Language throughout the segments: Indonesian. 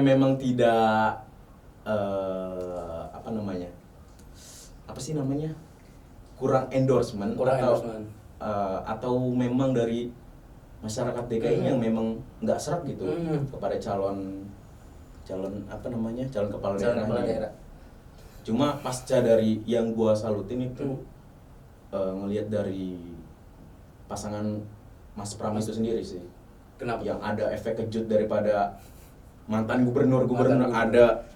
memang tidak apa sih namanya, kurang endorsement atau memang dari masyarakat DKI yang memang nggak serak gitu kepada calon kepala daerah. Cuma pasca dari yang gua salutin itu ngelihat dari pasangan Mas Pram itu sendiri sih. Kenapa? Yang ada efek kejut daripada mantan gubernur ada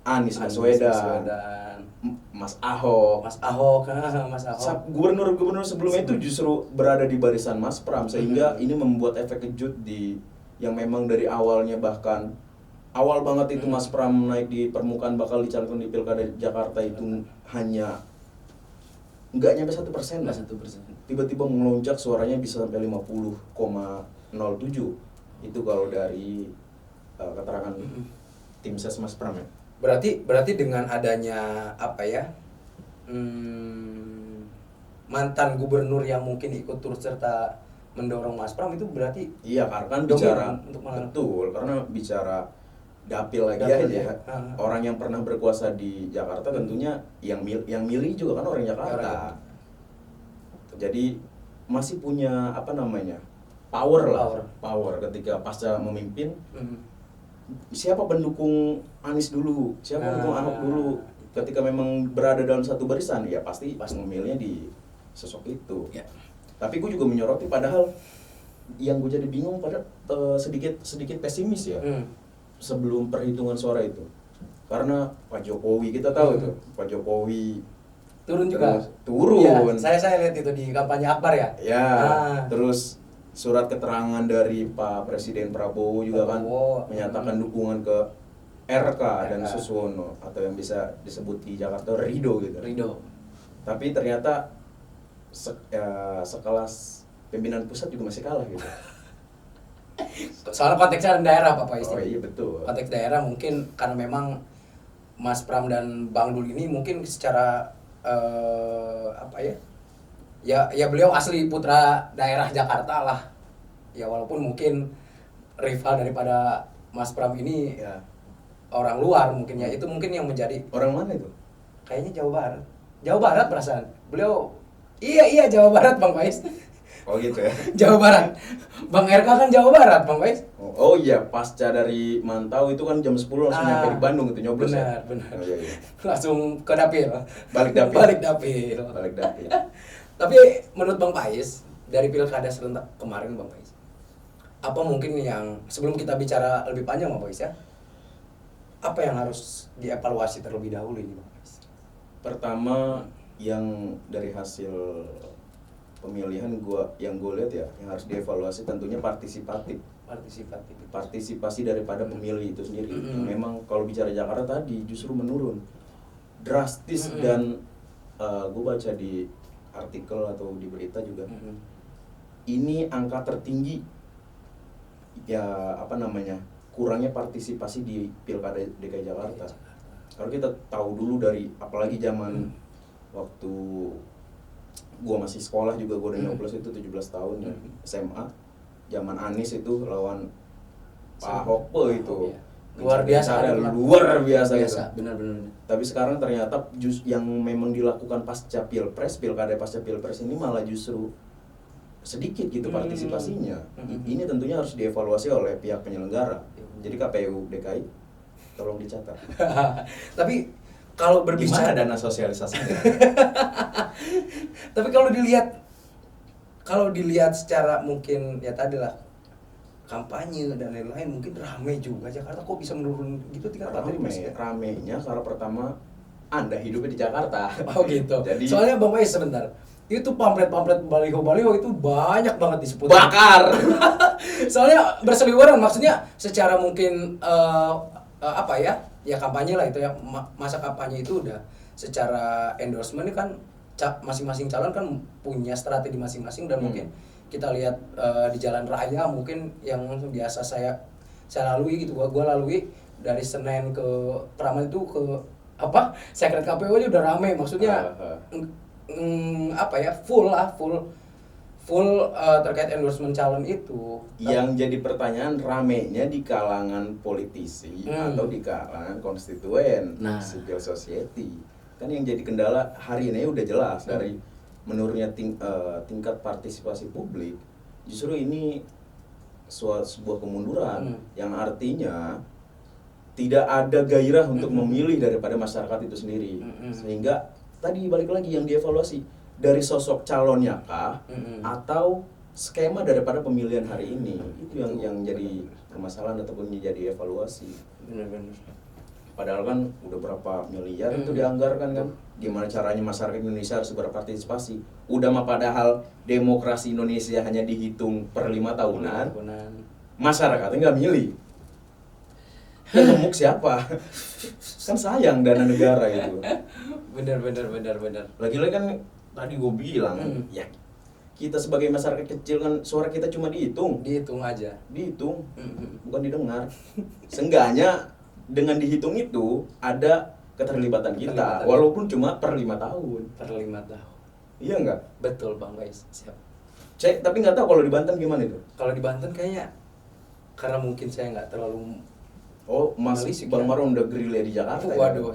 Anies Baswedan, Mas Ahok. Gubernur sebelumnya itu justru berada di barisan Mas Pram, sehingga ini membuat efek kejut yang memang dari awalnya, bahkan awal banget itu Mas Pram naik di permukaan bakal dicalonkan di Pilkada Jakarta itu hanya nggak nyampe 1%. Tiba-tiba melonjak suaranya bisa sampai 50,07. Itu kalau dari keterangan tim ses Mas Pram ya. Berarti dengan adanya mantan gubernur yang mungkin ikut turut serta mendorong Mas Pram itu berarti iya, karena kan karena bicara dapil lagi aja. Orang yang pernah berkuasa di Jakarta tentunya yang milih juga kan orang Jakarta. Jadi masih punya power ketika pasca memimpin. Siapa pendukung Anies dulu, siapa pendukung Ahok dulu, ketika memang berada dalam satu barisan, ya pasti memilihnya di sosok itu. Tapi gue juga menyoroti, padahal yang gue jadi bingung sedikit pesimis ya sebelum perhitungan suara itu, karena Pak Jokowi kita tahu itu Pak Jokowi turun juga. Turun. Ya, saya lihat itu di kampanye Akbar ya. Terus surat keterangan dari Pak Presiden Prabowo juga kan menyatakan dukungan ke RK dan Suswono, atau yang bisa disebut di Jakarta Ridho gitu. Tapi ternyata sekelas pimpinan pusat juga masih kalah gitu. Soalnya konteksnya daerah Pak Faiz. Oh iya betul. Konteks daerah mungkin karena memang Mas Pram dan Bang Dul ini mungkin secara ya beliau asli putra daerah Jakarta lah. Ya walaupun mungkin rival daripada Mas Pram ini orang luar mungkin ya, itu mungkin yang menjadi. Orang mana itu? Kayaknya Jawa Barat perasaan. Beliau iya Jawa Barat Bang Faiz. Oh gitu ya. Jawa Barat. Bang RK kan Jawa Barat Bang Faiz. Oh iya, pasca dari mantau itu kan jam 10 langsung nyampe di Bandung itu nyoblos. Benar. Oh, iya. Langsung ke dapil. Balik dapil. Tapi menurut Bang Faiz, dari pilkada serentak kemarin Bang Faiz, apa mungkin yang sebelum kita bicara lebih panjang Bang Faiz ya, apa yang harus dievaluasi terlebih dahulu ini Bang Faiz? Pertama, yang dari hasil pemilihan yang gue lihat ya, yang harus dievaluasi tentunya partisipasi daripada pemilih itu sendiri. Memang kalau bicara Jakarta tadi justru menurun drastis. Dan gue baca di artikel atau di berita juga, ini angka tertinggi ya kurangnya partisipasi di Pilkada DKI Jakarta. Kalau kita tahu dulu dari apalagi zaman waktu gua masih sekolah juga, gua udah nyoblos itu 17 tahun ya, SMA. Zaman Anies itu lawan Pak Ahok itu. Luar biasa gitu. Benar. Tapi sekarang ternyata yang memang dilakukan pasca Pilpres ini malah justru sedikit gitu partisipasinya. Ini tentunya harus dievaluasi oleh pihak penyelenggara. Jadi KPU DKI tolong dicatat. Tapi kalau berbicara dana sosialisasinya. Tapi kalau dilihat secara mungkin ya tadi lah kampanye dan lain-lain, mungkin ramai juga Jakarta. Kok bisa menurun gitu tingkat partisipasi? Ramainya karena pertama Anda hidupnya di Jakarta. Oh gitu. Jadi, soalnya Bang Faiz sebentar, itu pamflet baliho itu banyak banget disebut bakar. Soalnya berseliweran, maksudnya secara mungkin ya kampanye lah itu ya, masa kampanye itu udah secara endorsement ini kan masing-masing calon kan punya strategi masing-masing. Dan mungkin kita lihat di jalan raya mungkin yang biasa saya lalui gitu, gua lalui dari Senen ke Praman itu ke sekret KPU aja udah rame, maksudnya full full terkait endorsement calon itu. Yang jadi pertanyaan ramenya di kalangan politisi atau di kalangan konstituen, Nah, civil society. Kan yang jadi kendala hari ini udah jelas dari menurunnya tingkat partisipasi publik. Justru ini sebuah kemunduran yang artinya tidak ada gairah untuk memilih daripada masyarakat itu sendiri. Sehingga tadi balik lagi yang dievaluasi dari sosok calonnya kah atau skema daripada pemilihan hari ini. Itu yang jadi permasalahan ataupun jadi evaluasi. Benar-benar. Padahal kan udah berapa miliar itu dianggarkan kan. Gimana caranya masyarakat Indonesia harus berpartisipasi. Udah mah padahal demokrasi Indonesia hanya dihitung per 5 tahunan. Masyarakatnya nggak milih. Yang gemuk siapa? Kan sayang dana negara itu. Benar. Lagi-lagi kan tadi gue bilang, ya kita sebagai masyarakat kecil kan suara kita cuma dihitung aja. Dihitung, bukan didengar. Seenggaknya dengan dihitung itu ada keterlibatan kita, walaupun cuma per 5 tahun. Per 5 tahun. Iya nggak? Betul Bang Faiz, siap. Cek, tapi nggak tahu kalau di Banten gimana itu? Kalau di Banten kayaknya karena mungkin saya nggak terlalu. Oh, Mas Bang Maron udah gerilya di Jakarta. Waduh,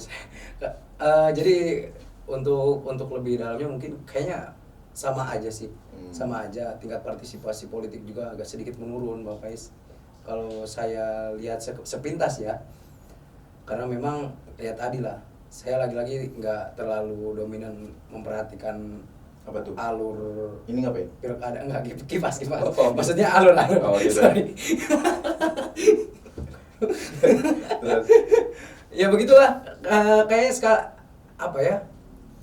jadi untuk lebih dalamnya mungkin kayaknya sama aja sih, sama aja tingkat partisipasi politik juga agak sedikit menurun Bang Faiz. Kalau saya lihat sepintas ya, karena memang ya tadi lah, saya lagi-lagi nggak terlalu dominan memperhatikan apa tuh? Alur ini ngapain? Pilkada, enggak kipas. Oh. Maksudnya alur. Oh, gitu. Sorry. Ya begitulah, kayaknya apa ya?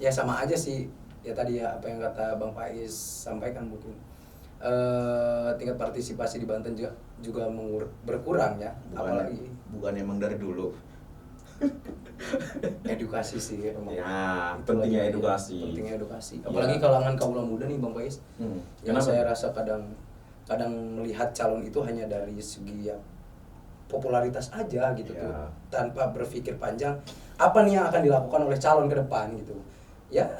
Ya sama aja sih. Ya tadi ya apa yang kata Bang Faiz sampaikan mungkin. Tingkat partisipasi di Banten juga berkurang ya. Bukan emang dari dulu. Edukasi sih emang. Ya, pentingnya edukasi. Pentingnya edukasi. Apalagi kalangan kaula muda nih Bang Faiz. Yang saya rasa kadang melihat calon itu hanya dari segi ya popularitas aja gitu tuh, tanpa berpikir panjang apa nih yang akan dilakukan oleh calon ke depan gitu. Ya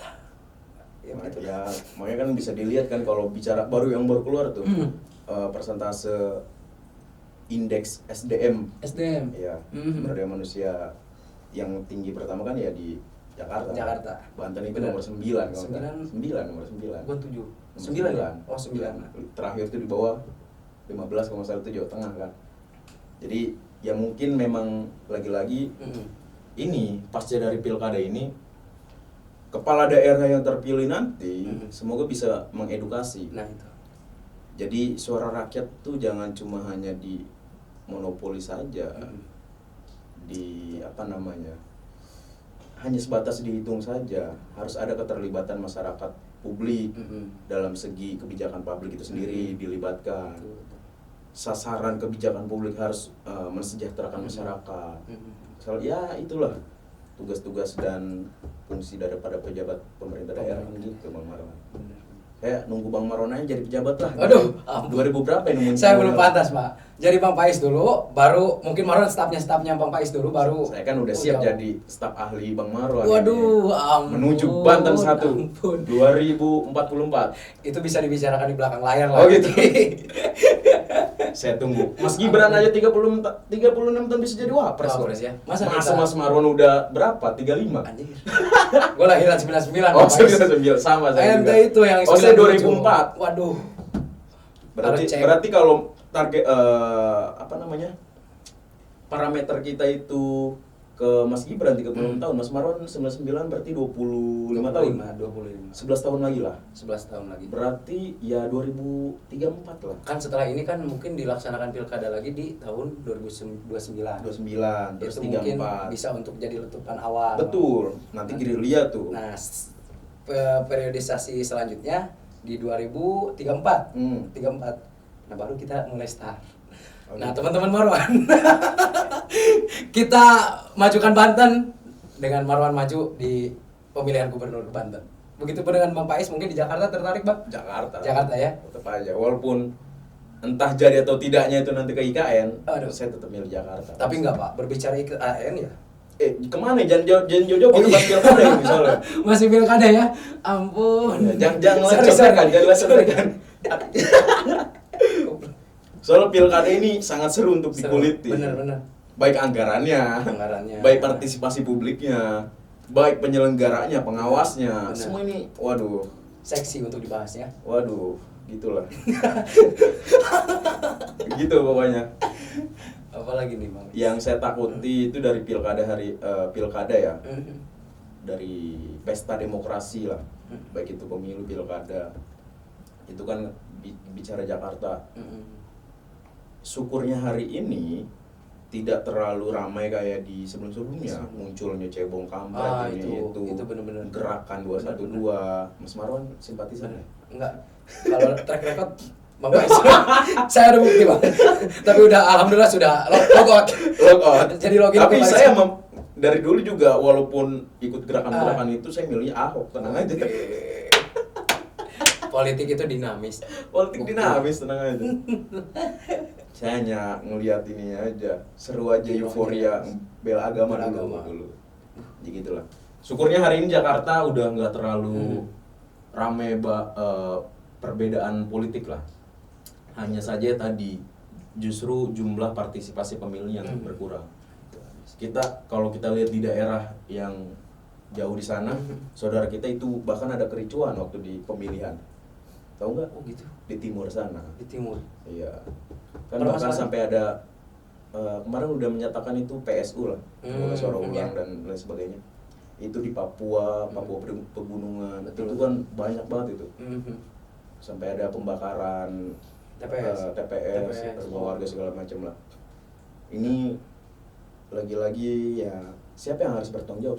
gitu. Ya, makanya kan bisa dilihat kan kalau bicara yang baru keluar tuh persentase indeks SDM. Ya, sumber daya manusia yang tinggi pertama kan ya di Jakarta. Banten itu nomor 9 kalau 9 nomor 9. Gua 7. 9 ya? Oh, 9. Terakhir itu di bawah 15 kalau nggak salah itu Jawa Tengah kan. Jadi ya mungkin memang lagi-lagi ini pasca dari pilkada ini kepala daerah yang terpilih nanti semoga bisa mengedukasi. Nah itu. Jadi suara rakyat tuh jangan cuma hanya di monopoli saja, di hanya sebatas dihitung saja. Harus ada keterlibatan masyarakat publik dalam segi kebijakan publik itu sendiri dilibatkan. Sasaran kebijakan publik harus mensejahterakan masyarakat. Ya itulah tugas-tugas dan fungsi daripada pejabat pemerintah daerah gitu Bang Maron. Nunggu Bang Maron aja jadi pejabat lah. Aduh, 2000 berapa ini? Saya belum pantas Pak. Jadi Bang Faiz dulu, baru mungkin Maron stafnya Bang Faiz dulu, baru. Saya kan udah siap jadi staf ahli Bang Maron. Waduh, ampun. Menuju Banten 1 2044. Itu bisa dibicarakan di belakang layar lah. Oh gitu. Saya tunggu. Mas Gibran aja 36 tahun bisa jadi wapres loh. Ya. Masa Mas Maron udah berapa? 35? Anjir. Gua lahiran 99. Oh, 99 sama saya juga. Itu yang saya 2004. Waduh. Berarti kalau target parameter kita itu ke Mas Gibran 36 tahun, Mas Maron 99 berarti 25 tahun. 25. 11 tahun lagi lah. 11 tahun lagi. Berarti ya 2034 lah. Kan setelah ini kan mungkin dilaksanakan pilkada lagi di tahun 2029. 29, terus itu mungkin 34. bisa untuk jadi letupan awal. Betul. Nanti gerilya tuh. Nah, periodisasi selanjutnya di 2034. 34. Nah, baru kita mulai start. Nah, teman-teman Marwan, kita majukan Banten dengan Marwan maju di pemilihan gubernur Banten. Begitupun dengan Bang Faiz, mungkin di Jakarta tertarik Bang? Jakarta ya? Tetap aja, walaupun entah jadi atau tidaknya itu nanti ke IKN, saya tetap milih Jakarta. Tapi enggak Pak, berbicara IKN ya? Kemana? Jangan jauh-jauh kita bahas pilkada ya misalnya. Masih pilkada ya? Ampun. Jangan lecehkan. Soal pilkada ini sangat seru untuk dikuliti. Bener. Baik anggarannya, baik partisipasi publiknya, baik penyelenggaranya, pengawasnya, Bener. semua ini, waduh, Seksi untuk dibahas ya. waduh, gitulah. Gitu pokoknya. Apalagi nih Bang? Yang saya takuti itu dari pilkada ya, dari pesta demokrasi lah, baik itu pemilu, pilkada, itu kan bicara Jakarta. Syukurnya hari ini tidak terlalu ramai kayak di sebelum-sebelumnya, munculnya cebong kampret itu bener-bener gerakan 212. Mas Marwan simpatisan ya? Enggak. Kalau track record Bang Faiz, saya ada bukti Bang. Tapi udah alhamdulillah sudah logout. Jadi login Tapi ke saya dari dulu juga walaupun ikut gerakan-gerakan itu saya milih Ahok, tenang aja. Politik itu dinamis. Politik dinamis, tenang aja. Saya hanya ngeliat ini aja, seru aja, euforia bela agama dulu. Jadi gitulah. Syukurnya hari ini Jakarta udah nggak terlalu rame perbedaan politik lah. Hanya saja tadi justru jumlah partisipasi pemilih yang berkurang. Kalau kita lihat di daerah yang jauh di sana, saudara kita itu bahkan ada kericuan waktu di pemilihan. Tahu nggak? Oh gitu. Di timur sana. Di timur. Iya. Kan bahkan sampai ada kemarin udah menyatakan itu PSU lah, suara ulang dan lain sebagainya. Itu di Papua pegunungan. Betul. Itu kan banyak banget itu. Sampai ada pembakaran TPS, rumah warga segala macam lah. Ini lagi-lagi ya siapa yang harus bertanggung jawab?